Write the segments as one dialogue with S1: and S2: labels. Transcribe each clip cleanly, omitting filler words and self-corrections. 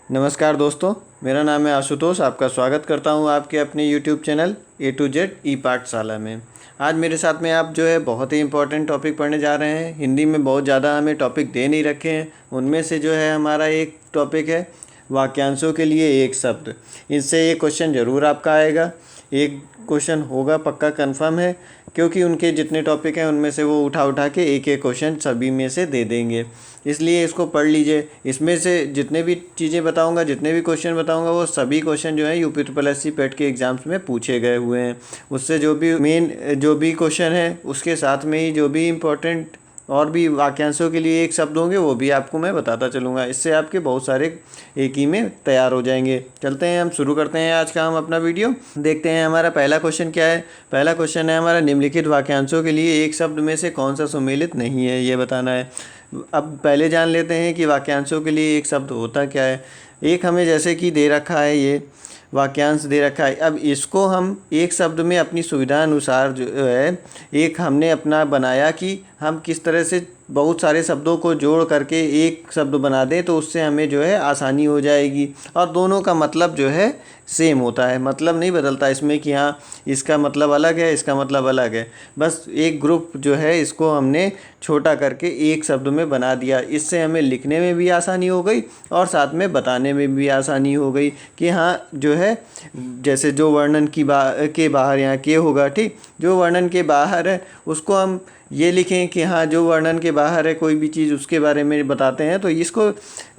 S1: नमस्कार दोस्तों, मेरा नाम है आशुतोष। आपका स्वागत करता हूं आपके अपने YouTube channel A to Z ई पाठशाला में। आज मेरे साथ में आप जो है बहुत ही इम्पोर्टेंट टॉपिक पढ़ने जा रहे हैं। हिंदी में बहुत ज़्यादा हमें टॉपिक दे नहीं रखे हैं, उनमें से जो है हमारा एक टॉपिक है वाक्यांशों के लिए एक शब्द। इससे एक क्वेश्चन ज़रूर आपका आएगा, एक क्वेश्चन होगा पक्का, कंफर्म है, क्योंकि उनके जितने टॉपिक हैं उनमें से वो उठा के एक एक क्वेश्चन सभी में से दे देंगे। इसलिए इसको पढ़ लीजिए। इसमें से जितने भी चीज़ें बताऊंगा, जितने भी क्वेश्चन बताऊंगा, वो सभी क्वेश्चन जो है UPSC पेट के एग्ज़ाम्स में पूछे गए हुए हैं। उससे जो भी मेन जो भी क्वेश्चन है उसके साथ में ही जो भी इम्पोर्टेंट और भी वाक्यांशों के लिए एक शब्द होंगे वो भी आपको मैं बताता चलूँगा। इससे आपके बहुत सारे एक ही में तैयार हो जाएंगे। चलते हैं, हम शुरू करते हैं आज का हम अपना वीडियो। देखते हैं हमारा पहला क्वेश्चन क्या है। पहला क्वेश्चन है हमारा, निम्नलिखित वाक्यांशों के लिए एक शब्द में से कौन सा सुमेलित नहीं है, ये बताना है। अब पहले जान लेते हैं कि वाक्यांशों के लिए एक शब्द होता क्या है। एक हमें जैसे कि दे रखा है, ये वाक्यांश दे रखा है। अब इसको हम एक शब्द में अपनी सुविधा अनुसार जो है एक हमने अपना बनाया कि हम किस तरह से बहुत सारे शब्दों को जोड़ करके एक शब्द बना दें, तो उससे हमें जो है आसानी हो जाएगी। और दोनों का मतलब जो है सेम होता है, मतलब नहीं बदलता इसमें कि हाँ इसका मतलब अलग है, इसका मतलब अलग है। बस एक ग्रुप जो है इसको हमने छोटा करके एक शब्द में बना दिया। इससे हमें लिखने में भी आसानी हो गई और साथ में बताने में भी आसानी हो गई कि हाँ जो है जैसे जो वर्णन के बाहर यहाँ के होगा, ठीक, जो वर्णन के बाहर है उसको हम ये लिखें कि हाँ जो वर्णन के बाहर है कोई भी चीज़ उसके बारे में बताते हैं, तो इसको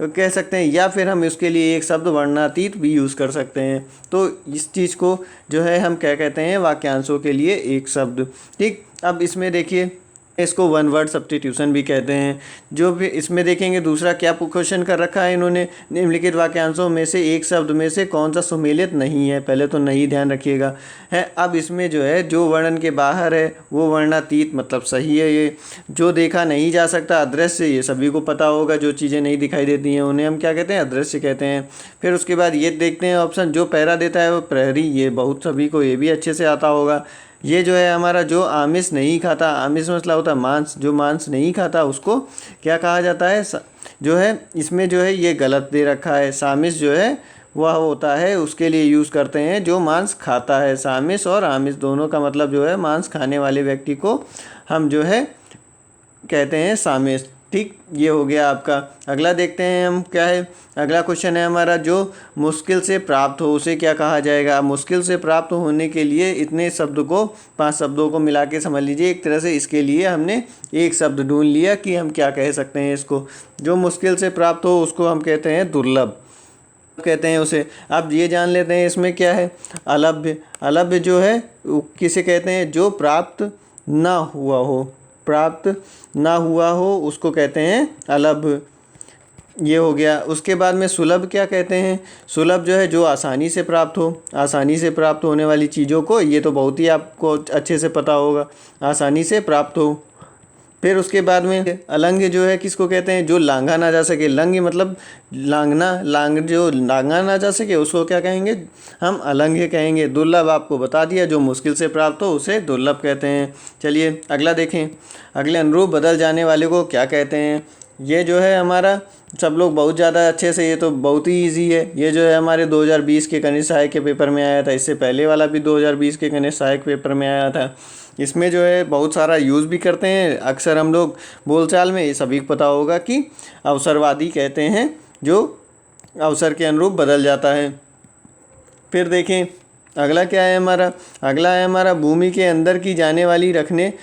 S1: कह सकते हैं। या फिर हम इसके लिए एक शब्द वर्णनातीत भी यूज़ कर सकते हैं। तो इस चीज़ को जो है हम क्या कहते हैं, वाक्यांशों के लिए एक शब्द, ठीक। अब इसमें देखिए, इसको वन वर्ड सब्स्टिट्यूशन भी कहते हैं। जो भी इसमें देखेंगे दूसरा क्या क्वेश्चन कर रखा है इन्होंने, निम्नलिखित वाक्यांशों में से एक शब्द में से कौन सा सुमेलित नहीं है। पहले तो नहीं ध्यान रखिएगा है। अब इसमें जो है जो वर्णन के बाहर है वो वर्णातीत, मतलब सही है। ये जो देखा नहीं जा सकता, अदृश्य, ये सभी को पता होगा। जो चीज़ें नहीं दिखाई देती हैं उन्हें हम क्या कहते हैं, अदृश्य कहते हैं। फिर उसके बाद ये देखते हैं ऑप्शन, जो पहरा देता है वो प्रहरी, ये बहुत सभी को ये भी अच्छे से आता होगा। ये जो है हमारा जो आमिष नहीं खाता, आमिष मसला होता है मांस, जो मांस नहीं खाता उसको क्या कहा जाता है, जो है इसमें जो है ये गलत दे रखा है। सामिष जो है वह होता है, उसके लिए यूज़ करते हैं जो मांस खाता है। सामिष और आमिष दोनों का मतलब जो है मांस खाने वाले व्यक्ति को हम जो है कहते हैं सामिष, ठीक। ये हो गया आपका। अगला देखते हैं हम क्या है। अगला क्वेश्चन है हमारा, जो मुश्किल से प्राप्त हो उसे क्या कहा जाएगा। मुश्किल से प्राप्त होने के लिए इतने शब्द को, 5 शब्दों को मिला के समझ लीजिए। एक तरह से इसके लिए हमने एक शब्द ढूंढ लिया कि हम क्या कह सकते हैं इसको। जो मुश्किल से प्राप्त हो उसको हम कहते हैं दुर्लभ, कहते हैं उसे। अब ये जान लेते हैं इसमें क्या है, अलभ्य। अलभ्य जो है किसे कहते हैं, जो प्राप्त ना हुआ हो, प्राप्त ना हुआ हो उसको कहते हैं अलभ्य। ये हो गया। उसके बाद में सुलभ क्या कहते हैं। सुलभ जो है जो आसानी से प्राप्त हो, आसानी से प्राप्त होने वाली चीज़ों को, ये तो बहुत ही आपको अच्छे से पता होगा, आसानी से प्राप्त हो। फिर उसके बाद में अलंघ्य जो है किसको कहते हैं, जो लांघा ना जा सके। लंघ्य मतलब लांघना, जो लांघा ना जा सके उसको क्या कहेंगे, हम अलंघ्य कहेंगे। दुर्लभ आपको बता दिया, जो मुश्किल से प्राप्त हो उसे दुर्लभ कहते हैं। चलिए अगला देखें। अगले, अनुरूप बदल जाने वाले को क्या कहते हैं। ये जो है हमारा सब लोग बहुत ज़्यादा अच्छे से, ये तो बहुत ही इजी है। ये जो है हमारे 2020 के कनिष्ठ सहायक के पेपर में आया था। इससे पहले वाला भी 2020 के कनिष्ठ सहायक पेपर में आया था। इसमें जो है बहुत सारा यूज़ भी करते हैं अक्सर हम लोग बोलचाल में। ये सभी को पता होगा कि अवसरवादी कहते हैं, जो अवसर के अनुरूप बदल जाता है। फिर देखें अगला क्या है हमारा। अगला है हमारा, भूमि के अंदर की जाने वाली रखने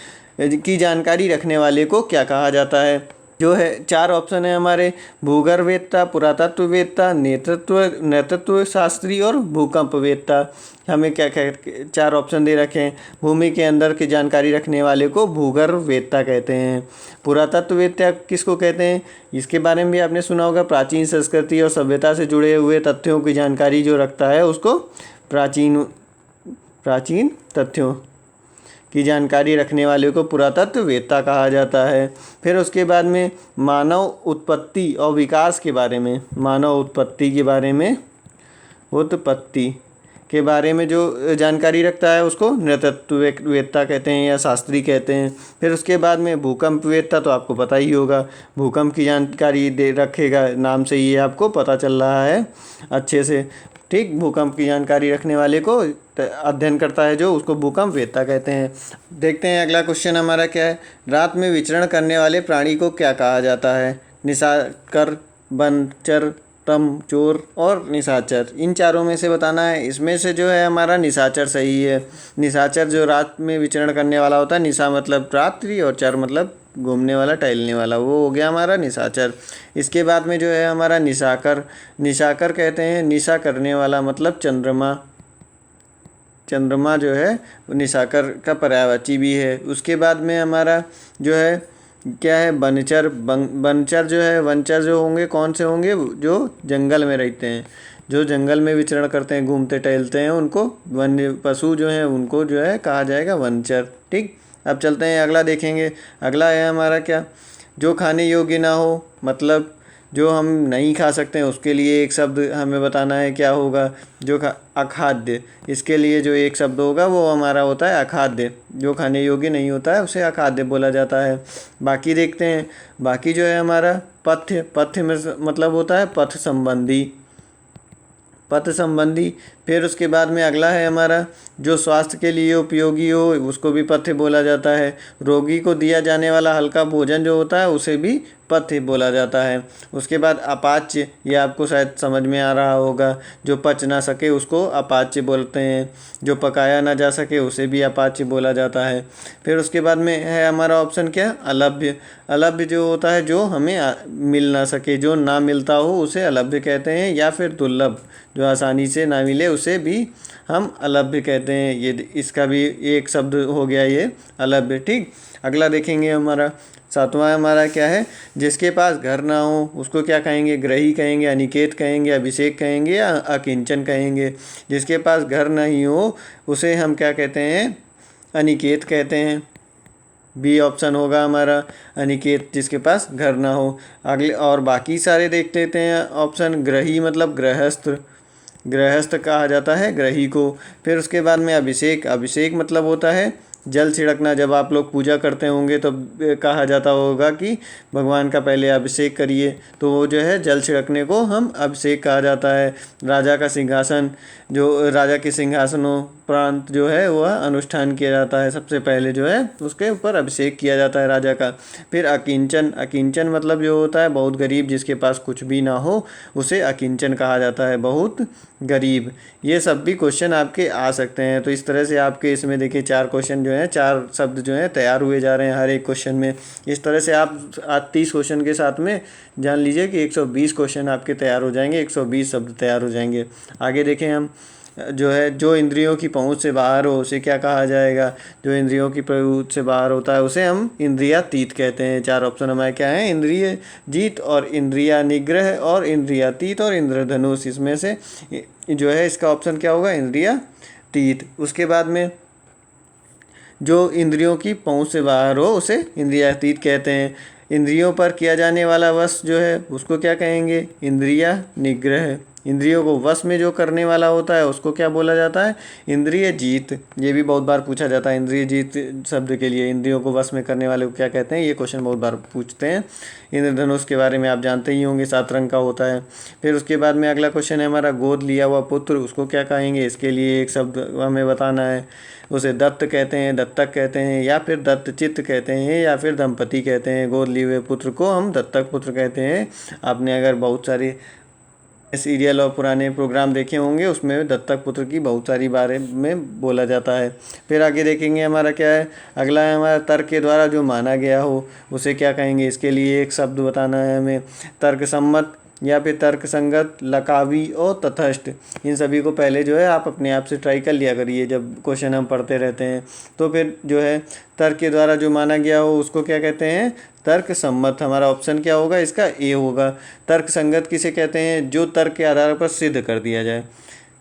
S1: की जानकारी रखने वाले को क्या कहा जाता है। जो है 4 ऑप्शन है हमारे, भूगर्भवेत्ता, पुरातत्ववेत्ता, नेतृत्व शास्त्री और भूकंपवेत्ता। हमें क्या क्या 4 ऑप्शन दे रखे हैं। भूमि के अंदर की जानकारी रखने वाले को भूगर्भवेत्ता कहते हैं। पुरातत्ववेत्ता किसको कहते हैं, इसके बारे में भी आपने सुना होगा। प्राचीन संस्कृति और सभ्यता से जुड़े हुए तथ्यों की जानकारी जो रखता है उसको प्राचीन तथ्यों की जानकारी रखने वाले को पुरातत्ववेत्ता कहा जाता है। फिर उसके बाद में मानव उत्पत्ति और विकास के बारे में, मानव उत्पत्ति के बारे में, उत्पत्ति के बारे में जो जानकारी रखता है उसको नृतत्ववेत्ता कहते हैं या शास्त्री कहते हैं। फिर उसके बाद में भूकंपवेत्ता, तो आपको पता ही होगा, भूकंप की जानकारी दे रखेगा, नाम से ये आपको पता चल रहा है अच्छे से, ठीक। भूकंप की जानकारी रखने वाले को अध्ययन करता है जो, उसको भूकंपवेत्ता कहते हैं। देखते हैं अगला क्वेश्चन हमारा क्या है। रात में विचरण करने वाले प्राणी को क्या कहा जाता है? निशाकर, बनचर, तम, चोर और निशाचर। इन चारों में से बताना है। इसमें से जो है हमारा निशाचर सही है। निशाचर जो रात में विचरण करने वाला होता है, निशा मतलब रात्रि और चर मतलब घूमने वाला, टहलने वाला, वो हो गया हमारा निशाचर। इसके बाद में जो है हमारा निशाकर। निशाकर कहते हैं निशा करने वाला, मतलब चंद्रमा। चंद्रमा जो है निशाकर का पर्यायवाची भी है। उसके बाद में हमारा जो है क्या है, बनचर। बनचर जो है, वनचर जो होंगे कौन से होंगे? जो जंगल में रहते हैं, जो जंगल में विचरण करते हैं, घूमते टहलते हैं, उनको वन्य पशु जो हैं उनको जो है कहा जाएगा वनचर, ठीक। अब चलते हैं अगला देखेंगे। अगला है हमारा क्या, जो खाने योग्य ना हो, मतलब जो हम नहीं खा सकते हैं उसके लिए एक शब्द हमें बताना है, क्या होगा? जो अखाद्य। इसके लिए जो एक शब्द होगा वो हमारा होता है अखाद्य। जो खाने योग्य नहीं होता है उसे अखाद्य बोला जाता है। बाकी देखते हैं। बाकी जो है हमारा पथ्य। पथ्य में मतलब होता है पथ संबंधी, पथ संबंधी। फिर उसके बाद में अगला है हमारा, जो स्वास्थ्य के लिए उपयोगी हो उसको भी पथ्य बोला जाता है। रोगी को दिया जाने वाला हल्का भोजन जो होता है उसे भी पथ्य बोला जाता है। उसके बाद अपाच्य, ये आपको शायद समझ में आ रहा होगा, जो पच ना सके उसको अपाच्य बोलते हैं। जो पकाया ना जा सके उसे भी अपाच्य बोला जाता है। फिर उसके बाद में है हमारा ऑप्शन क्या, अलभ्य। अलभ्य जो होता है जो हमें मिल ना सके, जो ना मिलता हो उसे अलभ्य कहते हैं, या फिर दुर्लभ, जो आसानी से ना मिले उसे भी हम अलभ्य कहते हैं। ये इसका भी एक शब्द हो गया ये अलभ्य, ठीक। अगला देखेंगे हमारा सातवां हमारा क्या है, जिसके पास घर ना हो उसको क्या कहेंगे? ग्रही कहेंगे, अनिकेत कहेंगे, अभिषेक कहेंगे या अकिंचन कहेंगे। जिसके पास घर नहीं हो उसे हम क्या कहते हैं? अनिकेत कहते हैं। बी ऑप्शन होगा हमारा अनिकेत, जिसके पास घर ना हो। अगले और बाकी सारे देख लेते हैं ऑप्शन। ग्रही मतलब गृहस्थ, गृहस्थ कहा जाता है ग्रही को। फिर उसके बाद में अभिषेक। अभिषेक मतलब होता है जल छिड़कना। जब आप लोग पूजा करते होंगे तो कहा जाता होगा कि भगवान का पहले अभिषेक करिए, तो वो जो है जल छिड़कने को हम अभिषेक कहा जाता है। राजा का सिंहासन, जो राजा के सिंहासनों प्रांत जो है वह अनुष्ठान किया जाता है, सबसे पहले जो है उसके ऊपर अभिषेक किया जाता है राजा का। फिर अकिंचन। अकिंचन मतलब जो होता है बहुत गरीब, जिसके पास कुछ भी ना हो उसे अकिंचन कहा जाता है, बहुत गरीब। ये सब भी क्वेश्चन आपके आ सकते हैं। तो इस तरह से आपके इसमें देखिए 4 क्वेश्चन जो हैं, 4 शब्द जो हैं तैयार हुए जा रहे हैं हर एक क्वेश्चन में। इस तरह से आप आज 30 क्वेश्चन के साथ में जान लीजिए कि 120 क्वेश्चन आपके तैयार हो जाएंगे, 120 शब्द तैयार हो जाएंगे। आगे देखें हम, जो है जो इंद्रियों की पहुंच से बाहर हो उसे क्या कहा जाएगा? जो इंद्रियों की पहुंच से बाहर होता है उसे हम इंद्रियातीत कहते हैं। 4 ऑप्शन हमारे क्या हैं? इंद्रिय जीत और इंद्रिया निग्रह और इंद्रियातीत और इंद्रधनुष। इसमें से जो है इसका ऑप्शन क्या होगा? इंद्रियातीत। उसके बाद में जो इंद्रियों की पहुंच से बाहर हो उसे इंद्रियातीत कहते हैं। इंद्रियों पर किया जाने वाला वश जो है उसको क्या कहेंगे? इंद्रिया निग्रह। इंद्रियों को वश में जो करने वाला होता है उसको क्या बोला जाता है? इंद्रिय जीत। ये भी बहुत बार पूछा जाता है इंद्रिय जीत शब्द के लिए, इंद्रियों को वश में करने वाले को क्या कहते हैं? ये क्वेश्चन बहुत बार पूछते हैं। इंद्रधनुष के बारे में आप जानते ही होंगे, 7 रंग का होता है। फिर उसके बाद में अगला क्वेश्चन है हमारा, गोद लिया हुआ पुत्र, उसको क्या कहेंगे? इसके लिए एक शब्द हमें बताना है। उसे दत्त कहते हैं, दत्तक कहते हैं, या फिर दत्तचित्त कहते हैं, या फिर दंपति कहते हैं। गोद लिए हुए पुत्र को हम दत्तक पुत्र कहते हैं। आपने अगर बहुत सारे सीरियल और पुराने प्रोग्राम देखे होंगे उसमें दत्तक पुत्र की बहुत सारी बारे में बोला जाता है। फिर आगे देखेंगे हमारा क्या है, अगला है हमारा तर्क के द्वारा जो माना गया हो उसे क्या कहेंगे? इसके लिए एक शब्द बताना है हमें। तर्क सम्मत या फिर तर्क संगत, लकावी और तथस्थ। इन सभी को पहले जो है आप अपने आप से ट्राई कर लिया करिए जब क्वेश्चन हम पढ़ते रहते हैं। तो फिर जो है तर्क के द्वारा जो माना गया हो उसको क्या कहते हैं? तर्क सम्मत। हमारा ऑप्शन क्या होगा? इसका ए होगा। तर्क संगत किसे कहते हैं? जो तर्क के आधार पर सिद्ध कर दिया जाए।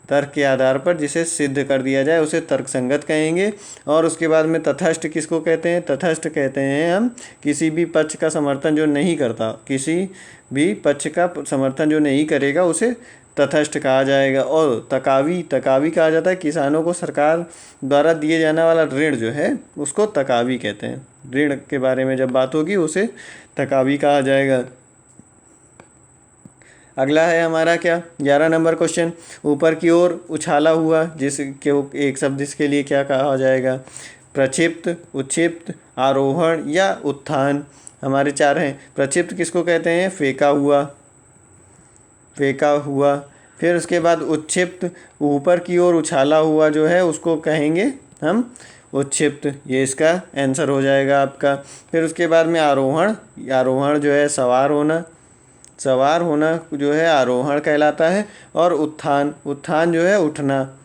S1: तर्क के आधार पर जिसे सिद्ध कर दिया जाए उसे तर्क संगत कहेंगे। और उसके बाद में तथस्थ किसको कहते हैं? तथस्थ कहते हैं हम किसी भी पक्ष का समर्थन जो नहीं करता, किसी भी पक्ष का समर्थन जो नहीं करेगा उसे तटस्थ कहा जाएगा। और तकावी तकावी कहा जाता है किसानों को सरकार द्वारा दिए जाने वाला ऋण जो है उसको तकावी कहते हैं। ऋण के बारे में जब बात होगी उसे तकावी कहा जाएगा। अगला है हमारा क्या 11 नंबर क्वेश्चन, ऊपर की ओर उछाला हुआ जिसके एक शब्द इसके लिए क्या कहा जाएगा? प्रक्षिप्त, उच्छिप्त, आरोहण या उत्थान। हमारे चार हैं। प्रक्षिप्त किसको कहते हैं? फेंका हुआ, फेंका हुआ। फिर उसके बाद उच्छिप्त, ऊपर की ओर उछाला हुआ जो है उसको कहेंगे हम उच्छिप्त। ये इसका आंसर हो जाएगा आपका। फिर उसके बाद में आरोहण, आरोहण जो है सवार होना, सवार होना जो है आरोहण कहलाता है। और उत्थान, उत्थान जो है उठना।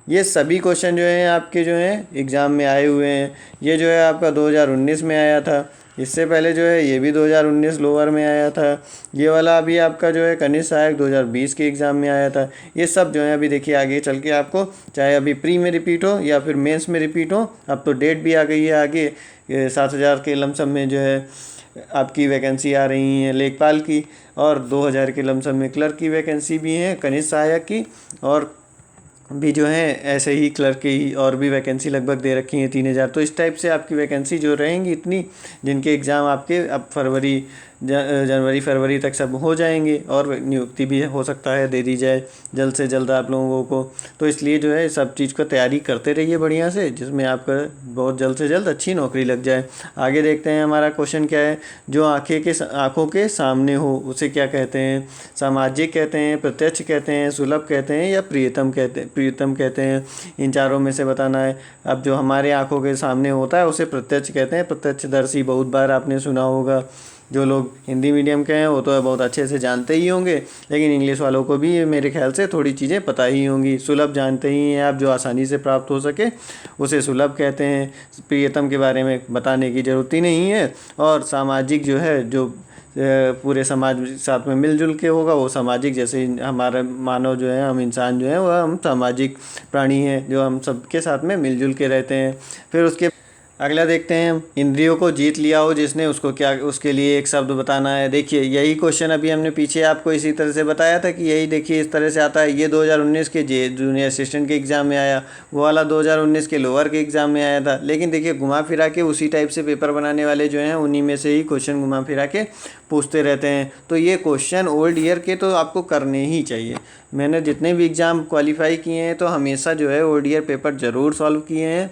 S1: ये सभी क्वेश्चन जो हैं आपके जो हैं एग्ज़ाम में आए हुए हैं। ये जो है आपका 2019 में आया था। इससे पहले जो है ये भी 2019 लोअर में आया था। ये वाला अभी आपका जो है कनिष्ठ सहायक 2020 के एग्ज़ाम में आया था। ये सब जो है अभी देखिए आगे चल के आपको चाहे अभी प्री में रिपीट हो या फिर मेंस में रिपीट हो, अब तो डेट भी आ गई है आगे 7,000 के लमसम में जो है आपकी वैकेंसी आ रही हैं लेखपाल की, और 2,000 के लमसम में क्लर्क की वैकेंसी भी है कनिष्ठ सहायक की, और भी जो है ऐसे ही क्लर्क की ही और भी वैकेंसी लगभग दे रखी हैं 3,000। तो इस टाइप से आपकी वैकेंसी जो रहेंगी इतनी, जिनके एग्ज़ाम आपके अब जनवरी फरवरी तक सब हो जाएंगे, और नियुक्ति भी हो सकता है दे दी जाए जल्द से जल्द आप लोगों को। तो इसलिए जो है सब चीज़ का तैयारी करते रहिए बढ़िया से, जिसमें आपका बहुत जल्द से जल्द अच्छी नौकरी लग जाए। आगे देखते हैं हमारा क्वेश्चन क्या है। जो आँखों के सामने हो उसे क्या कहते हैं? सामाजिक कहते हैं, प्रत्यक्ष कहते हैं, सुलभ कहते हैं या प्रियतम कहते हैं। इन चारों में से बताना है। अब जो हमारे आँखों के सामने होता है उसे प्रत्यक्ष कहते हैं। प्रत्यक्षदर्शी बहुत बार आपने सुना होगा। जो लोग हिंदी मीडियम के हैं वो तो बहुत अच्छे से जानते ही होंगे, लेकिन इंग्लिश वालों को भी मेरे ख्याल से थोड़ी चीज़ें पता ही होंगी। सुलभ जानते ही हैं आप, जो आसानी से प्राप्त हो सके उसे सुलभ कहते हैं। प्रियतम के बारे में बताने की ज़रूरत ही नहीं है। और सामाजिक जो है जो पूरे समाज साथ में मिलजुल के होगा वो सामाजिक। जैसे हमारा मानव जो है, हम इंसान जो है वह हम सामाजिक प्राणी हैं, जो हम सबके साथ में मिलजुल के रहते हैं। फिर उसके अगला देखते हैं हम, इंद्रियों को जीत लिया हो जिसने, उसको क्या, उसके लिए एक शब्द बताना है। देखिए यही क्वेश्चन अभी हमने पीछे आपको इसी तरह से बताया था कि यही देखिए इस तरह से आता है। ये 2019 के जूनियर असिस्टेंट के एग्ज़ाम में आया, वो वाला 2019 के लोअर के एग्ज़ाम में आया था। लेकिन देखिए घुमा फिरा के उसी टाइप से पेपर बनाने वाले जो हैं उन्हीं में से ही क्वेश्चन घुमा फिरा के पूछते रहते हैं। तो ये क्वेश्चन ओल्ड ईयर के तो आपको करने ही चाहिए। मैंने जितने भी एग्ज़ाम क्वालिफाई किए हैं तो हमेशा जो है ओल्ड ईयर पेपर ज़रूर सॉल्व किए हैं,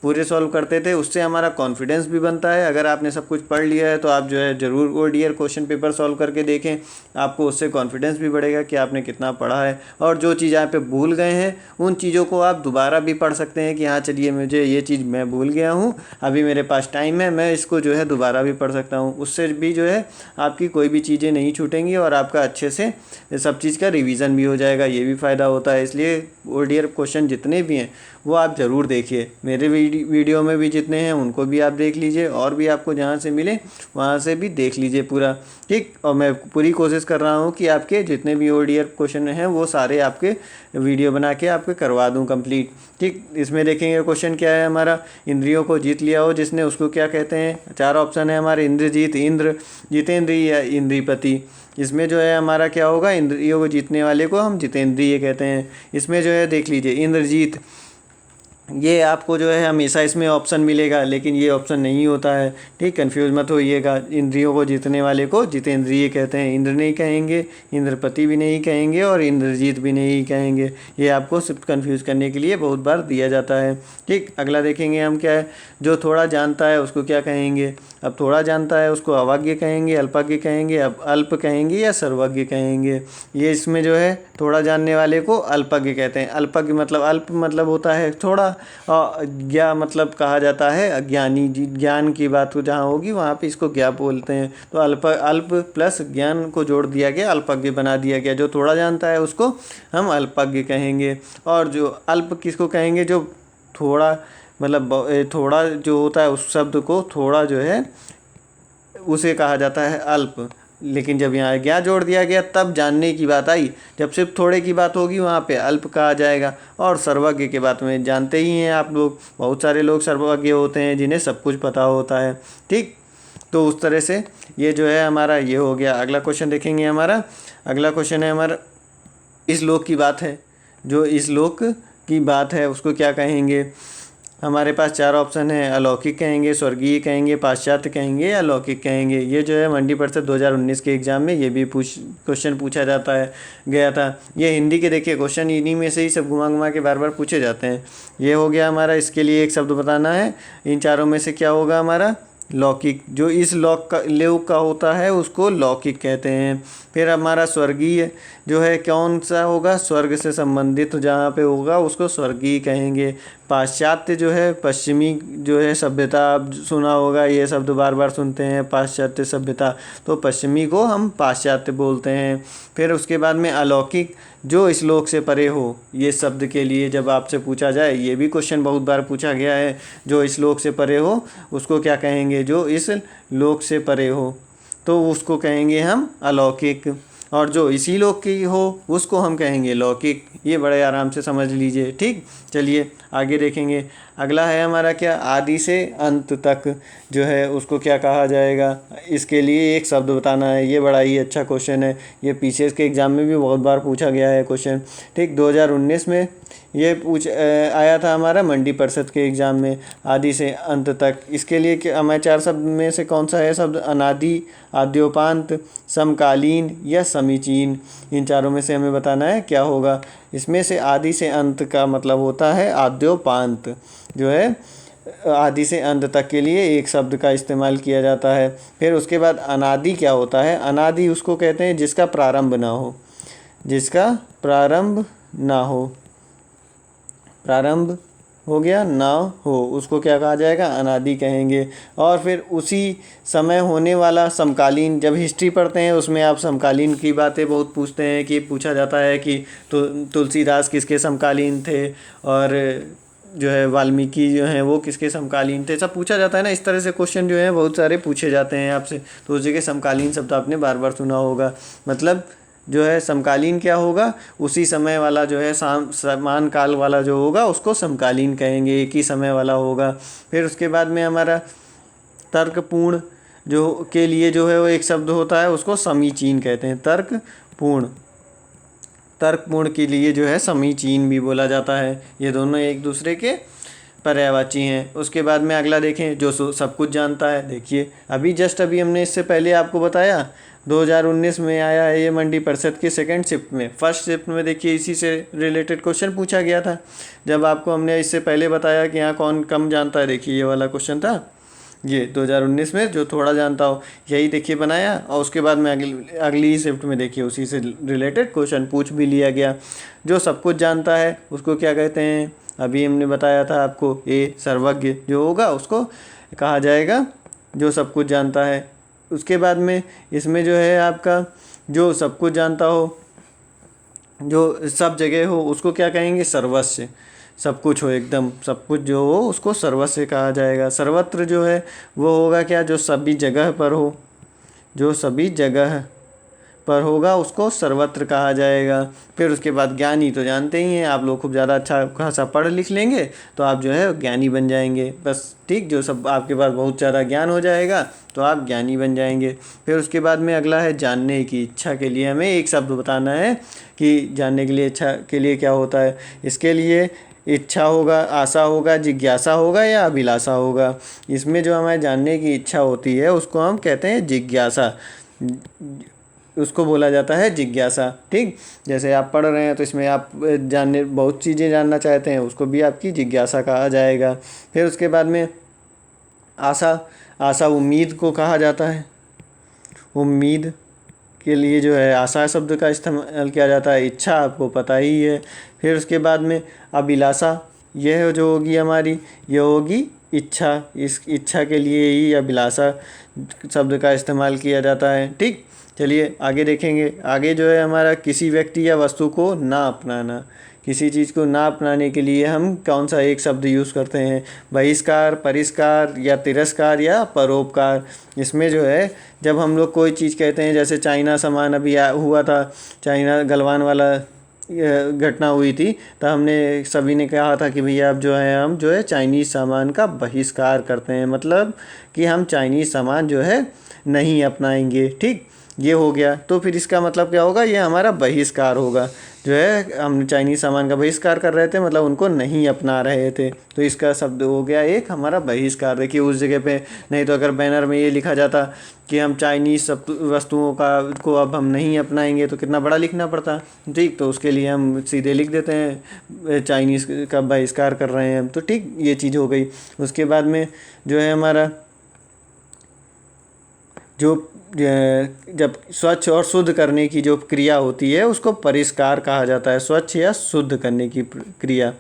S1: पूरे सॉल्व करते थे। उससे हमारा कॉन्फिडेंस भी बनता है। अगर आपने सब कुछ पढ़ लिया है तो आप जो है ज़रूर old year question paper solve करके देखें, आपको उससे कॉन्फिडेंस भी बढ़ेगा कि आपने कितना पढ़ा है। और जो चीज़ यहाँ पे भूल गए हैं उन चीज़ों को आप दोबारा भी पढ़ सकते हैं कि हाँ चलिए मुझे ये चीज़ मैं भूल गया हूँ, अभी मेरे पास टाइम है, मैं इसको जो है दोबारा भी पढ़ सकता हूँ। उससे भी जो है आपकी कोई भी चीज़ें नहीं छूटेंगी और आपका अच्छे से सब चीज़ का रिवीजन भी हो जाएगा। ये भी फ़ायदा होता है। इसलिए ओल्ड ईयर क्वेश्चन जितने भी हैं वो आप ज़रूर देखिए। मेरे वीडियो में भी जितने हैं उनको भी आप देख लीजिए, और भी आपको जहाँ से मिले वहाँ से भी देख लीजिए पूरा, ठीक। और मैं पूरी कोशिश कर रहा हूँ कि आपके जितने भी ओल्ड ईयर क्वेश्चन हैं वो सारे आपके वीडियो बना के आपके करवा दूँ कंप्लीट, ठीक। इसमें देखेंगे क्वेश्चन क्या है हमारा, इंद्रियों को जीत लिया हो जिसने उसको क्या कहते हैं? 4 ऑप्शन है हमारे, इंद्रजीत, इंद्र, जितेंद्रिय या इंद्रिपति। इसमें जो है हमारा क्या होगा, इंद्रियों को जीतने वाले को हम जितेंद्रिय कहते हैं। इसमें जो है देख लीजिए इंद्रजीत, ये आपको जो है हमेशा इसमें ऑप्शन मिलेगा, लेकिन ये ऑप्शन नहीं होता है, ठीक। कंफ्यूज मत होइएगा। इंद्रियों को जीतने वाले को जितेंद्रिय कहते हैं। इंद्र नहीं कहेंगे, इंद्रपति भी नहीं कहेंगे और इंद्रजीत भी नहीं कहेंगे। ये आपको सिर्फ कंफ्यूज करने के लिए बहुत बार दिया जाता है, ठीक। अगला देखेंगे हम क्या है, जो थोड़ा जानता है उसको क्या कहेंगे? अब थोड़ा जानता है उसको अवज्ञ कहेंगे, अल्पज्ञ कहेंगे, अब अल्प कहेंगे या सर्वज्ञ कहेंगे? ये इसमें जो है थोड़ा जानने वाले को अल्पज्ञ कहते हैं। अल्पज्ञ मतलब अल्प मतलब होता है थोड़ा, ज्ञा मतलब कहा जाता है अज्ञानी। ज्ञान की बात तो जहाँ होगी वहाँ पे इसको ज्ञा बोलते हैं। तो अल्प प्लस ज्ञान को जोड़ दिया गया, अल्पज्ञ बना दिया गया। जो थोड़ा जानता है उसको हम अल्पज्ञ कहेंगे। और जो अल्प किसको कहेंगे? जो थोड़ा मतलब थोड़ा जो होता है उस शब्द को थोड़ा जो है उसे कहा जाता है अल्प। लेकिन जब यहाँ ज्ञा जोड़ दिया गया तब जानने की बात आई। जब सिर्फ थोड़े की बात होगी वहाँ पे अल्प कहा जाएगा। और सर्वज्ञ के बात में जानते ही हैं आप लोग, बहुत सारे लोग सर्वज्ञ होते हैं जिन्हें सब कुछ पता होता है, ठीक। तो उस तरह से ये जो है हमारा ये हो गया। अगला क्वेश्चन देखेंगे हमारा, अगला क्वेश्चन है हमारा इस लोक की बात है, जो इस लोक की बात है उसको क्या कहेंगे? हमारे पास 4 ऑप्शन है, अलौकिक कहेंगे, स्वर्गीय कहेंगे, पाश्चात्य कहेंगे या अलौकिक कहेंगे। ये जो है मंडी परिषद 2019 के एग्ज़ाम में ये भी क्वेश्चन पूछा जाता है गया था। ये हिंदी के देखिए क्वेश्चन इन्हीं में से ही सब घुमा घुमा के बार बार पूछे जाते हैं। ये हो गया हमारा, इसके लिए एक शब्द बताना है। इन चारों में से क्या होगा हमारा? लौकिक। जो इस लोक का होता है उसको लौकिक कहते हैं। फिर हमारा स्वर्गीय जो है कौन सा होगा? स्वर्ग से संबंधित जहाँ पे होगा उसको स्वर्गीय कहेंगे। पाश्चात्य जो है पश्चिमी जो है सभ्यता, आप सुना होगा ये शब्द बार बार सुनते हैं, पाश्चात्य सभ्यता, तो पश्चिमी को हम पाश्चात्य बोलते हैं। फिर उसके बाद में अलौकिक, जो इस लोक से परे हो। ये शब्द के लिए जब आपसे पूछा जाए, ये भी क्वेश्चन बहुत बार पूछा गया है, जो इस लोक से परे हो उसको क्या कहेंगे? जो इस लोक से परे हो तो उसको कहेंगे हम अलौकिक, और जो इसी लोक की हो उसको हम कहेंगे लौकिक। ये बड़े आराम से समझ लीजिए, ठीक। चलिए आगे देखेंगे। अगला है हमारा क्या? आदि से अंत तक जो है उसको क्या कहा जाएगा? इसके लिए एक शब्द बताना है। ये बड़ा ही अच्छा क्वेश्चन है, ये पीसीएस के एग्ज़ाम में भी बहुत बार पूछा गया है क्वेश्चन, ठीक। 2019 में ये आया था हमारा मंडी परिषद के एग्ज़ाम में, आदि से अंत तक। इसके लिए क्या हमारे 4 शब्द में से कौन सा है शब्द? अनादि, आद्योपांत, समकालीन या समीचीन। इन चारों में से हमें बताना है क्या होगा। इसमें से आदि से अंत का मतलब होता है आद्योपांत, जो है आदि से अंत तक के लिए एक शब्द का इस्तेमाल किया जाता है। फिर उसके बाद अनादि क्या होता है? अनादि उसको कहते हैं जिसका प्रारंभ ना हो, जिसका प्रारंभ ना हो, प्रारंभ हो गया ना हो, उसको क्या कहा जाएगा? अनादि कहेंगे। और फिर उसी समय होने वाला समकालीन, जब हिस्ट्री पढ़ते हैं उसमें आप समकालीन की बातें बहुत पूछते हैं, कि पूछा जाता है कि तुलसीदास किसके समकालीन थे, और जो है वाल्मीकि जो हैं वो किसके समकालीन थे, सब पूछा जाता है ना। इस तरह से क्वेश्चन जो है बहुत सारे पूछे जाते हैं आपसे, तो उस जगह समकालीन शब्द आपने बार बार सुना होगा। मतलब जो है समकालीन क्या होगा? उसी समय वाला जो है समान काल वाला जो होगा उसको समकालीन कहेंगे, एक ही समय वाला होगा। फिर उसके बाद में हमारा तर्कपूर्ण जो के लिए जो है वो एक शब्द होता है, उसको समीचीन कहते हैं। तर्कपूर्ण, तर्कपूर्ण के लिए जो है समीचीन भी बोला जाता है। ये दोनों एक दूसरे के पर्यायवाची हैं। उसके बाद में अगला देखें, जो सब कुछ जानता है। देखिए अभी हमने इससे पहले आपको बताया 2019 में आया है ये मंडी परिषद के सेकंड शिफ्ट में। फर्स्ट शिफ्ट में देखिए इसी से रिलेटेड क्वेश्चन पूछा गया था, जब आपको हमने इससे पहले बताया कि यहाँ कौन कम जानता है। देखिए ये वाला क्वेश्चन था, ये 2019 में जो थोड़ा जानता हो, यही देखिए बनाया। और उसके बाद में अगली शिफ्ट में देखिए उसी से रिलेटेड क्वेश्चन पूछ भी लिया गया। जो सब कुछ जानता है उसको क्या कहते हैं? अभी हमने बताया था आपको, ये सर्वज्ञ जो होगा उसको कहा जाएगा, जो सब कुछ जानता है। उसके बाद में इसमें जो है आपका, जो सब कुछ जानता हो, जो सब जगह हो, उसको क्या कहेंगे? सर्वस्व। सब कुछ हो, एकदम सब कुछ जो हो उसको सर्वस्व कहा जाएगा। सर्वत्र जो है वो होगा क्या? जो सभी जगह पर हो, जो सभी जगह पर होगा उसको सर्वत्र कहा जाएगा। फिर उसके बाद ज्ञानी तो जानते ही हैं आप लोग, खूब ज़्यादा अच्छा खासा पढ़ लिख लेंगे तो आप जो है ज्ञानी बन जाएंगे, बस, ठीक। जो सब आपके पास बहुत ज़्यादा ज्ञान हो जाएगा तो आप ज्ञानी बन जाएंगे। फिर उसके बाद में अगला है जानने की इच्छा के लिए हमें एक शब्द बताना है, कि जानने के लिए इच्छा के लिए क्या होता है। इसके लिए इच्छा होगा, आशा होगा, जिज्ञासा होगा या अभिलाषा होगा। इसमें जो हमारे जानने की इच्छा होती है उसको हम कहते हैं जिज्ञासा, उसको बोला जाता है जिज्ञासा, ठीक। जैसे आप पढ़ रहे हैं तो इसमें आप बहुत चीज़ें जानना चाहते हैं, उसको भी आपकी जिज्ञासा कहा जाएगा। फिर उसके बाद में आशा उम्मीद को कहा जाता है। उम्मीद के लिए जो है आशा शब्द का इस्तेमाल किया जाता है। इच्छा आपको पता ही है। फिर उसके बाद में अभिलाषा, यह जो होगी हमारी, यह होगी इच्छा। इस इच्छा के लिए ही अभिलाषा शब्द का इस्तेमाल किया जाता है, ठीक। चलिए आगे देखेंगे। आगे जो है हमारा किसी व्यक्ति या वस्तु को ना अपनाना। किसी चीज़ को ना अपनाने के लिए हम कौन सा एक शब्द यूज़ करते हैं? बहिष्कार, परिष्कार या तिरस्कार या परोपकार। इसमें जो है जब हम लोग कोई चीज़ कहते हैं, जैसे चाइना सामान अभी हुआ था, चाइना गलवान वाला घटना हुई थी, तो हमने सभी ने कहा था कि भैया अब जो है हम जो है चाइनीज़ सामान का बहिष्कार करते हैं, मतलब कि हम चाइनीज़ सामान जो है नहीं अपनाएंगे, ठीक। ये हो गया, तो फिर इसका मतलब क्या होगा, ये हमारा बहिष्कार होगा। जो है हम चाइनीज़ सामान का बहिष्कार कर रहे थे, मतलब उनको नहीं अपना रहे थे, तो इसका शब्द हो गया एक हमारा बहिष्कार। देखिए उस जगह पे, नहीं तो अगर बैनर में ये लिखा जाता कि हम चाइनीज़ सब वस्तुओं का को अब हम नहीं अपनाएंगे, तो कितना बड़ा लिखना पड़ता। ठीक, तो उसके लिए हम सीधे लिख देते हैं चाइनीज़ का बहिष्कार कर रहे हैं हम, तो ठीक ये चीज़ हो गई। उसके बाद में जो है हमारा जो जब स्वच्छ और शुद्ध करने की जो क्रिया होती है उसको परिष्कार कहा जाता है। स्वच्छ या शुद्ध करने की क्रिया,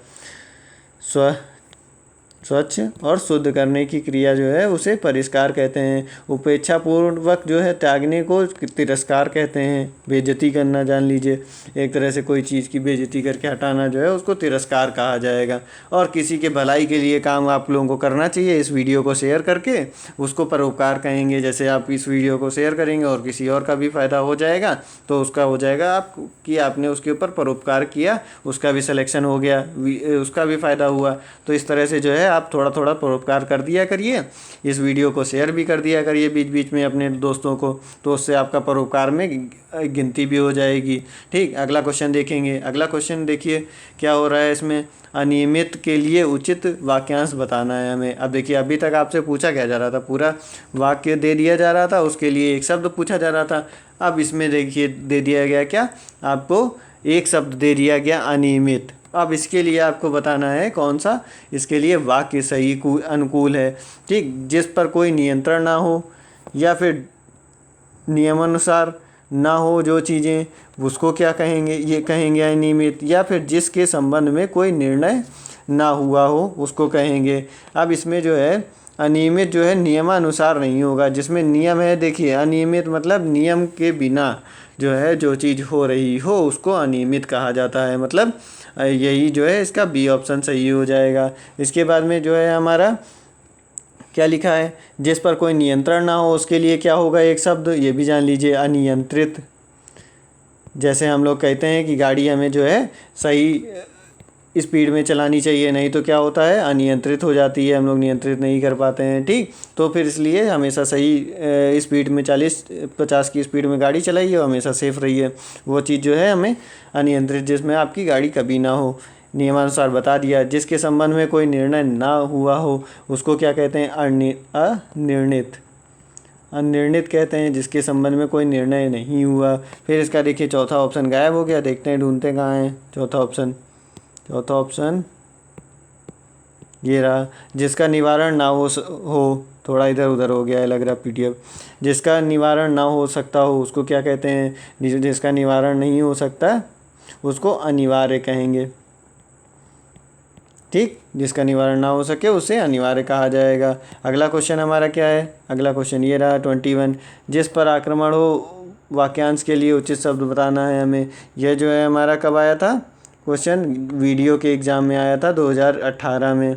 S1: स्वच्छ और शुद्ध करने की क्रिया जो है उसे परिष्कार कहते हैं। उपेक्षापूर्वक जो है त्यागने को तिरस्कार कहते हैं। बेइज्जती करना, जान लीजिए एक तरह से कोई चीज़ की बेइज्जती करके हटाना जो है उसको तिरस्कार कहा जाएगा। और किसी के भलाई के लिए काम आप लोगों को करना चाहिए, इस वीडियो को शेयर करके उसको परोपकार कहेंगे। जैसे आप इस वीडियो को शेयर करेंगे और किसी और का भी फ़ायदा हो जाएगा, तो उसका हो जाएगा आप कि आपने उसके ऊपर परोपकार किया, उसका भी सिलेक्शन हो गया, उसका भी फ़ायदा हुआ। तो इस तरह से जो है आप थोड़ा थोड़ा परोपकार कर दिया करिए। इस वीडियो को शेयर भी कर दिया करिए बीच बीच में अपने दोस्तों को, तो उससे आपका परोपकार में गिनती भी हो जाएगी। ठीक, अगला क्वेश्चन देखेंगे। अगला क्वेश्चन देखिए क्या हो रहा है इसमें, अनियमित के लिए उचित वाक्यांश बताना है हमें। अब देखिए अभी तक आपसे पूछा क्या जा रहा था, पूरा वाक्य दे दिया जा रहा था, उसके लिए एक शब्द पूछा जा रहा था। अब इसमें देखिए दे दिया गया क्या, आपको एक शब्द दे दिया गया अनियमित। अब इसके लिए आपको बताना है कौन सा इसके लिए वाक्य सही अनुकूल है। ठीक, जिस पर कोई नियंत्रण ना हो या फिर नियमानुसार ना हो जो चीज़ें, उसको क्या कहेंगे, ये कहेंगे अनियमित। या फिर जिसके संबंध में कोई निर्णय ना हुआ हो उसको कहेंगे। अब इसमें जो है अनियमित जो है नियमानुसार नहीं होगा, जिसमें नियम है। देखिए अनियमित मतलब नियम के बिना जो है जो चीज़ हो रही हो उसको अनियमित कहा जाता है। मतलब यही जो है इसका बी ऑप्शन सही हो जाएगा। इसके बाद में जो है हमारा क्या लिखा है, जिस पर कोई नियंत्रण ना हो उसके लिए क्या होगा एक शब्द, ये भी जान लीजिए अनियंत्रित। जैसे हम लोग कहते हैं कि गाड़ी हमें जो है सही स्पीड में चलानी चाहिए, नहीं तो क्या होता है अनियंत्रित हो जाती है, हम लोग नियंत्रित नहीं कर पाते हैं। ठीक, तो फिर इसलिए हमेशा सही स्पीड में 40-50 की स्पीड में गाड़ी चलाइए और हमेशा सेफ रहिए। वो चीज़ जो है हमें अनियंत्रित, जिसमें आपकी गाड़ी कभी ना हो। नियमानुसार बता दिया। जिसके संबंध में कोई निर्णय ना हुआ हो उसको क्या कहते हैं, अनिर्णित। अनिर्णित कहते हैं जिसके संबंध में कोई निर्णय नहीं हुआ। फिर इसका देखिए चौथा ऑप्शन गायब हो गया, देखते हैं ढूंढते कहाँ है चौथा ऑप्शन ये रहा, जिसका निवारण ना हो थोड़ा इधर उधर हो गया है लग रहा पीडीएफ। जिसका निवारण ना हो सकता हो उसको क्या कहते हैं, जिसका निवारण नहीं हो सकता उसको अनिवार्य कहेंगे। ठीक, जिसका निवारण ना हो सके उसे अनिवार्य कहा जाएगा। अगला क्वेश्चन हमारा क्या है, अगला क्वेश्चन ये रहा 21, जिस पर आक्रमण हो वाक्यांश के लिए उचित शब्द बताना है हमें। यह जो है हमारा कब आया था क्वेश्चन, वीडियो के एग्ज़ाम में आया था 2018 में।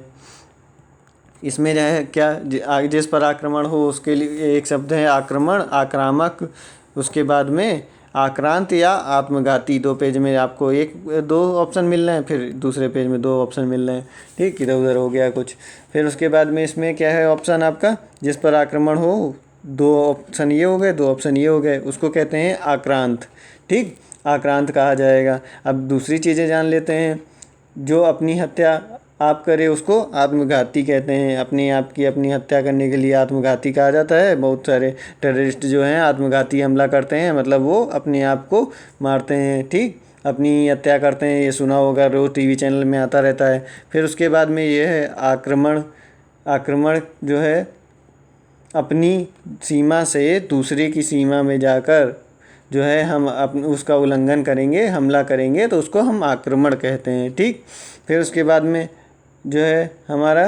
S1: इसमें जो है क्या, जिस पर आक्रमण हो उसके लिए एक शब्द है आक्रमण, आक्रामक। उसके बाद में आक्रांत या आत्मघाती। 2 पेज में आपको 1-2 ऑप्शन मिल रहे हैं, फिर दूसरे पेज में 2 ऑप्शन मिल रहे हैं। ठीक, इधर उधर हो गया कुछ। फिर उसके बाद में इसमें क्या है ऑप्शन आपका, जिस पर आक्रमण हो, 2 ऑप्शन ये हो गए, 2 ऑप्शन ये हो गए, उसको कहते हैं आक्रांत। ठीक, आक्रांत कहा जाएगा। अब दूसरी चीज़ें जान लेते हैं। जो अपनी हत्या आप करें उसको आत्मघाती कहते हैं। अपनी हत्या करने के लिए आत्मघाती कहा जाता है। बहुत सारे टेररिस्ट जो हैं आत्मघाती हमला करते हैं, मतलब वो अपने आप को मारते हैं। ठीक, अपनी हत्या करते हैं, ये सुना होगा, रोज़ टीवी चैनल में आता रहता है। फिर उसके बाद में ये है आक्रमण जो है अपनी सीमा से दूसरे की सीमा में जाकर जो है हम उसका उल्लंघन करेंगे, हमला करेंगे, तो उसको हम आक्रमण कहते हैं। ठीक, फिर उसके बाद में जो है हमारा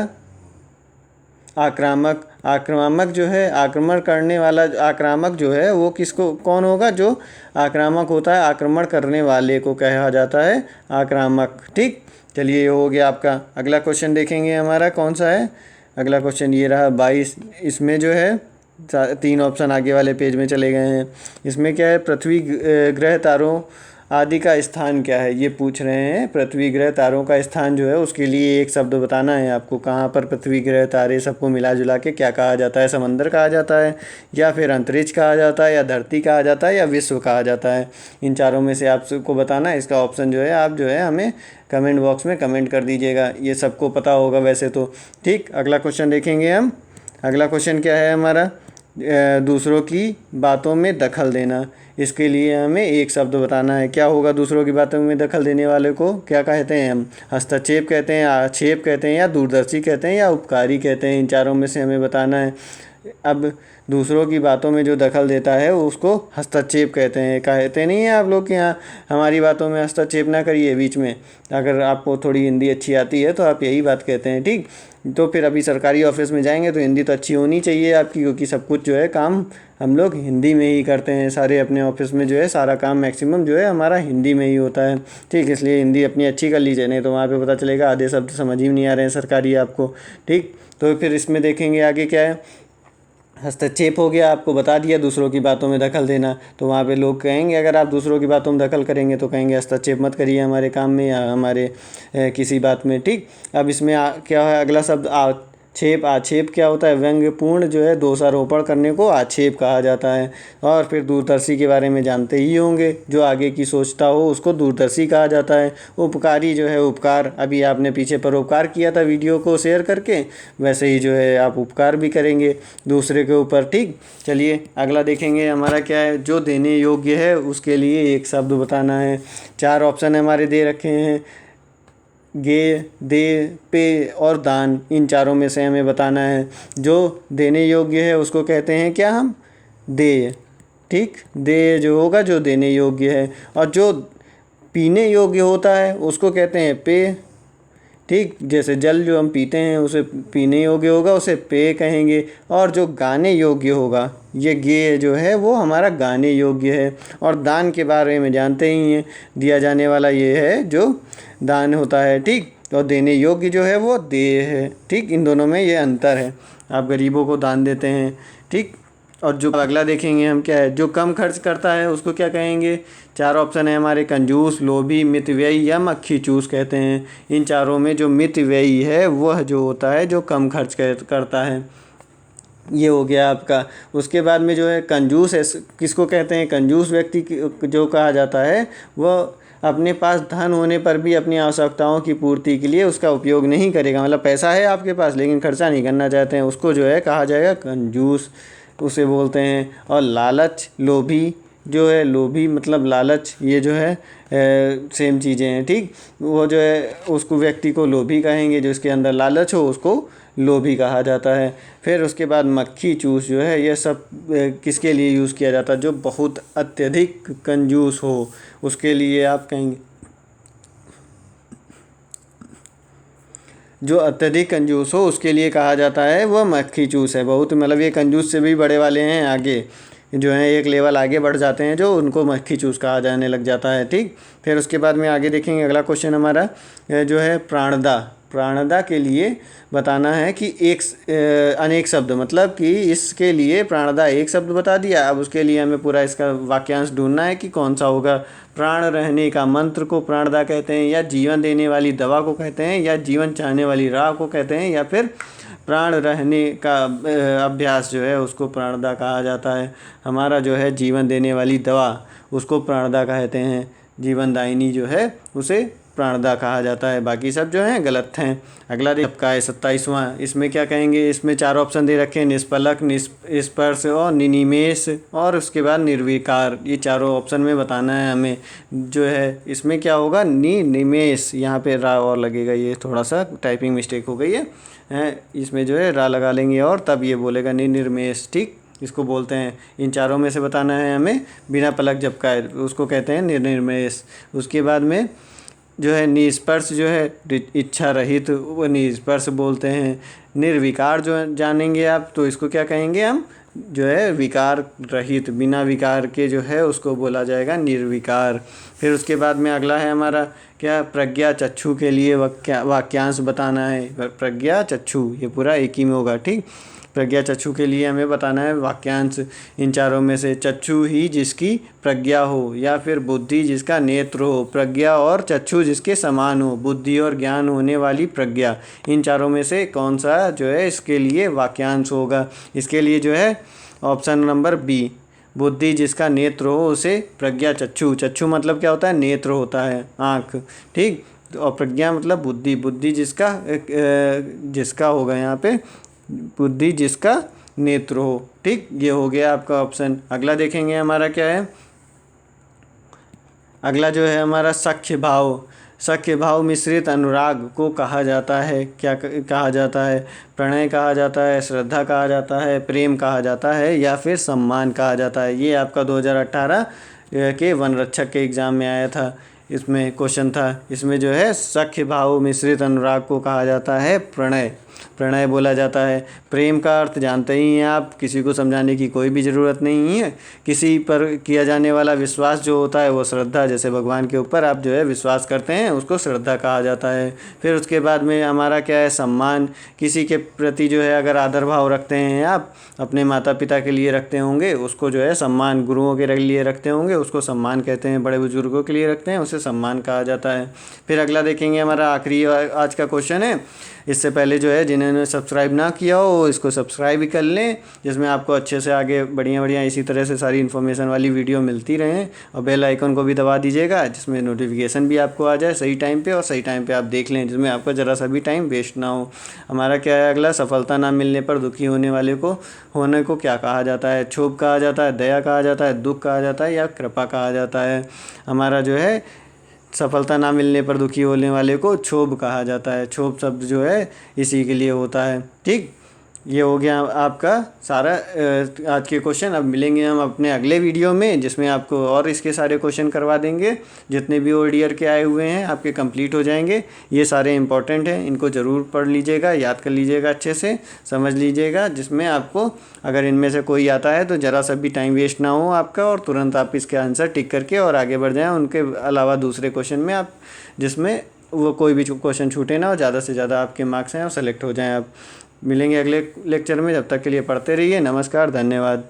S1: आक्रामक जो है आक्रमण करने वाला। आक्रामक जो है वो किसको कौन होगा, जो आक्रामक होता है आक्रमण करने वाले को कहा जाता है आक्रामक। ठीक, चलिए ये हो गया आपका। अगला क्वेश्चन देखेंगे हमारा कौन सा है, अगला क्वेश्चन ये रहा 22। इसमें जो है 3 ऑप्शन आगे वाले पेज में चले गए हैं। इसमें क्या है, पृथ्वी ग्रह तारों आदि का स्थान क्या है, ये पूछ रहे हैं। पृथ्वी ग्रह तारों का स्थान जो है उसके लिए एक शब्द बताना है आपको। कहाँ पर पृथ्वी ग्रह तारे सबको मिला जुला के क्या कहा जाता है, समंदर कहा जाता है, या फिर अंतरिक्ष कहा जाता है, या धरती कहा जाता है, या विश्व कहा जाता है। इन चारों में से आपको बताना है। इसका ऑप्शन जो है आप जो है हमें कमेंट बॉक्स में कमेंट कर दीजिएगा। ये सबको पता होगा वैसे तो। ठीक, अगला क्वेश्चन देखेंगे हम। अगला क्वेश्चन क्या है हमारा, दूसरों की बातों में दखल देना। इसके लिए हमें एक शब्द बताना है। क्या होगा दूसरों की बातों में दखल देने वाले को क्या कहते हैं हम? हस्तक्षेप कहते हैं, आक्षेप कहते हैं, या दूरदर्शी कहते हैं, या उपकारी कहते हैं। इन चारों में से हमें बताना है। अब दूसरों की बातों में जो दखल देता है उसको हस्तक्षेप कहते हैं। कहते नहीं हैं आप लोग कि हाँ हमारी बातों में हस्तक्षेप ना करिए बीच में। अगर आपको थोड़ी हिंदी अच्छी आती है तो आप यही बात कहते हैं। ठीक, तो फिर अभी सरकारी ऑफिस में जाएंगे तो हिंदी तो अच्छी होनी चाहिए आपकी, क्योंकि सब कुछ जो है काम हम लोग हिंदी में ही करते हैं। सारे अपने ऑफिस में जो है सारा काम मैक्सिमम जो है हमारा हिंदी में ही होता है। ठीक, इसलिए हिंदी अपनी अच्छी कर लीजिए, नहीं तो वहाँ पे पता चलेगा आधे शब्द समझ ही नहीं आ रहे हैं सरकारी आपको। ठीक, तो फिर इसमें देखेंगे आगे क्या है। हस्तक्षेप हो गया, आपको बता दिया दूसरों की बातों में दखल देना। तो वहाँ पे लोग कहेंगे अगर आप दूसरों की बातों में दखल करेंगे तो कहेंगे हस्तक्षेप मत करिए हमारे काम में या हमारे किसी बात में। ठीक, अब इसमें क्या है अगला शब्द आक्षेप। आक्षेप क्या होता है? व्यंग्यपूर्ण जो है दोषारोपण करने को आक्षेप कहा जाता है। और फिर दूरदर्शी के बारे में जानते ही होंगे, जो आगे की सोचता हो उसको दूरदर्शी कहा जाता है। उपकारी जो है उपकार, अभी आपने पीछे परोपकार किया था वीडियो को शेयर करके, वैसे ही जो है आप उपकार भी करेंगे दूसरे के ऊपर। ठीक, चलिए अगला देखेंगे हमारा क्या है। जो देने योग्य है उसके लिए एक शब्द बताना है। 4 ऑप्शन हमारे दे रखे हैं, गे, दे, पे और दान। इन चारों में से हमें बताना है। जो देने योग्य है उसको कहते हैं क्या हम? देय। ठीक, देय जो होगा जो देने योग्य है। और जो पीने योग्य होता है उसको कहते हैं पेय। ठीक, जैसे जल जो हम पीते हैं उसे पीने योग्य होगा उसे पेय कहेंगे। और जो गाने योग्य होगा, ये गे जो है वो हमारा गाने योग्य है। और दान के बारे में जानते ही हैं, दिया जाने वाला ये है जो दान होता है। ठीक, और देने योग्य जो है वो देय है। ठीक, इन दोनों में ये अंतर है। आप गरीबों को दान देते हैं। ठीक, और जो अगला देखेंगे हम क्या है, जो कम खर्च करता है उसको क्या कहेंगे? 4 ऑप्शन है हमारे, कंजूस, लोभी, मितव्ययी या मक्खी चूस कहते हैं। इन चारों में जो मितव्ययी है वह जो होता है जो कम खर्च करता है, ये हो गया आपका। उसके बाद में जो है कंजूस है, किसको कहते हैं? कंजूस व्यक्ति जो कहा जाता है वह अपने पास धन होने पर भी अपनी आवश्यकताओं की पूर्ति के लिए उसका उपयोग नहीं करेगा। मतलब पैसा है आपके पास लेकिन खर्चा नहीं करना चाहते हैं, उसको जो है कहा जाएगा कंजूस, उसे बोलते हैं। और लालच, लोभी जो है, लोभी मतलब लालच, ये जो है सेम चीज़ें हैं। ठीक, वो जो है उसको व्यक्ति को लोभी कहेंगे, जो इसके अंदर लालच हो उसको लोभी कहा जाता है। फिर उसके बाद मक्खी चूस जो है ये सब किसके लिए यूज़ किया जाता है? जो बहुत अत्यधिक कंजूस हो उसके लिए आप कहेंगे। जो अत्यधिक कंजूस हो उसके लिए कहा जाता है वह मक्खी चूस है। बहुत मतलब ये कंजूस से भी बड़े वाले हैं, आगे जो है एक लेवल आगे बढ़ जाते हैं जो उनको मक्खी चूस कहा जाने लग जाता है। ठीक, फिर उसके बाद में आगे देखेंगे अगला क्वेश्चन हमारा जो है प्राणदा। प्राणदा के लिए बताना है कि अनेक शब्द, मतलब कि इसके लिए प्राणदा एक शब्द बता दिया। अब उसके लिए हमें पूरा इसका वाक्यांश ढूंढना है कि कौन सा होगा। प्राण रहने का मंत्र को प्राणदा कहते हैं, या जीवन देने वाली दवा को कहते हैं, या जीवन चाहने वाली राह को कहते हैं, या फिर प्राण रहने का अभ्यास जो है उसको प्राणदा कहा जाता है। हमारा जो है जीवन देने वाली दवा उसको प्राणदा कहते हैं, जीवनदायिनी जो है उसे प्राणदा कहा जाता है। बाकी सब जो हैं गलत हैं। अगला देख का है 27वां, इसमें क्या कहेंगे? इसमें 4 ऑप्शन दे रखे हैं, निष्पलक, स्पर्श और निनिमेष, और उसके बाद निर्विकार। ये चारों ऑप्शन में बताना है हमें। जो है इसमें क्या होगा? निनिमेष, यहाँ पे रा और लगेगा, ये थोड़ा सा टाइपिंग मिस्टेक हो गई है। इसमें जो है रा लगा लेंगे और तब ये बोलेगा निनिमेष। ठीक, इसको बोलते हैं। इन चारों में से बताना है हमें। बिना पलक झपकाए उसको कहते हैं निनिमेष। उसके बाद में जो है निस्पर्श जो है इच्छा रहित, वो निस्पर्श बोलते हैं। निर्विकार जो जानेंगे आप तो इसको क्या कहेंगे हम? जो है विकार रहित, बिना विकार के जो है उसको बोला जाएगा निर्विकार। फिर उसके बाद में अगला है हमारा क्या? प्रज्ञा चक्षु के लिए वाक्यांश बताना है। प्रज्ञा चक्षु ये पूरा एक ही में होगा। ठीक, प्रज्ञा चक्षु के लिए हमें बताना है वाक्यांश इन चारों में से। चक्षु ही जिसकी प्रज्ञा हो, या फिर बुद्धि जिसका नेत्र हो, प्रज्ञा और चक्षु जिसके समान हो, बुद्धि और ज्ञान होने वाली प्रज्ञा, इन चारों में से कौन सा जो है इसके लिए वाक्यांश होगा? इसके लिए जो है ऑप्शन नंबर बी, बुद्धि जिसका नेत्र हो उसे प्रज्ञा चक्षु। चक्षु मतलब क्या होता है? नेत्र होता है, आँख, ठीक। और प्रज्ञा मतलब बुद्धि, बुद्धि जिसका होगा यहाँ पे, बुद्धि जिसका नेत्र हो, ठीक। ये हो गया आपका ऑप्शन। अगला देखेंगे हमारा क्या है। अगला जो है हमारा सख्य भाव। सख्य भाव मिश्रित अनुराग को कहा जाता है, क्या कहा जाता है? प्रणय कहा जाता है, श्रद्धा कहा जाता है, प्रेम कहा जाता है, या फिर सम्मान कहा जाता है? ये आपका 2018 के वन रक्षक के एग्ज़ाम में आया था, इसमें क्वेश्चन था। इसमें जो है सख्य भाव मिश्रित अनुराग को कहा जाता है प्रणय, प्रणय बोला जाता है। प्रेम का अर्थ जानते ही हैं आप, किसी को समझाने की कोई भी ज़रूरत नहीं है। किसी पर किया जाने वाला विश्वास जो होता है वो श्रद्धा, जैसे भगवान के ऊपर आप जो है विश्वास करते हैं उसको श्रद्धा कहा जाता है। फिर उसके बाद में हमारा क्या है? सम्मान। किसी के प्रति जो है अगर आदर भाव रखते हैं आप, अपने माता पिता के लिए रखते होंगे उसको जो है सम्मान, गुरुओं के लिए रखते होंगे उसको सम्मान कहते हैं, बड़े बुजुर्गों के लिए रखते हैं उसे सम्मान कहा जाता है। फिर अगला देखेंगे हमारा आखिरी आज का क्वेश्चन है। इससे पहले जो है जिन्होंने सब्सक्राइब ना किया हो इसको सब्सक्राइब भी कर लें, जिसमें आपको अच्छे से आगे बढ़िया बढ़िया इसी तरह से सारी इन्फॉर्मेशन वाली वीडियो मिलती रहें। और बेल आइकन को भी दबा दीजिएगा जिसमें नोटिफिकेशन भी आपको आ जाए सही टाइम पे, और सही टाइम पे आप देख लें जिसमें आपका ज़रा सा भी टाइम वेस्ट ना हो। हमारा क्या है अगला, सफलता ना मिलने पर दुखी होने वाले को होने को क्या कहा जाता है? क्षोभ कहा जाता है, दया कहा जाता है, दुख कहा जाता है, या कृपा कहा जाता है? हमारा जो है सफलता ना मिलने पर दुखी होने वाले को क्षोभ कहा जाता है। क्षोभ शब्द जो है इसी के लिए होता है, ठीक। ये हो गया आपका सारा आज के क्वेश्चन। अब मिलेंगे हम अपने अगले वीडियो में जिसमें आपको और इसके सारे क्वेश्चन करवा देंगे, जितने भी ओडीआर के आए हुए हैं आपके कंप्लीट हो जाएंगे। ये सारे इंपॉर्टेंट हैं, इनको ज़रूर पढ़ लीजिएगा, याद कर लीजिएगा, अच्छे से समझ लीजिएगा, जिसमें आपको अगर इनमें से कोई आता है तो ज़रा सा भी टाइम वेस्ट ना हो आपका, और तुरंत आप इसके आंसर टिक करके और आगे बढ़ जाएँ। उनके अलावा दूसरे क्वेश्चन में आप जिसमें वो कोई भी क्वेश्चन छूटे ना, और ज़्यादा से ज़्यादा आपके मार्क्स हैं और सेलेक्ट हो जाएँ आप। मिलेंगे अगले लेक्चर में, जब तक के लिए पढ़ते रहिए। नमस्कार, धन्यवाद।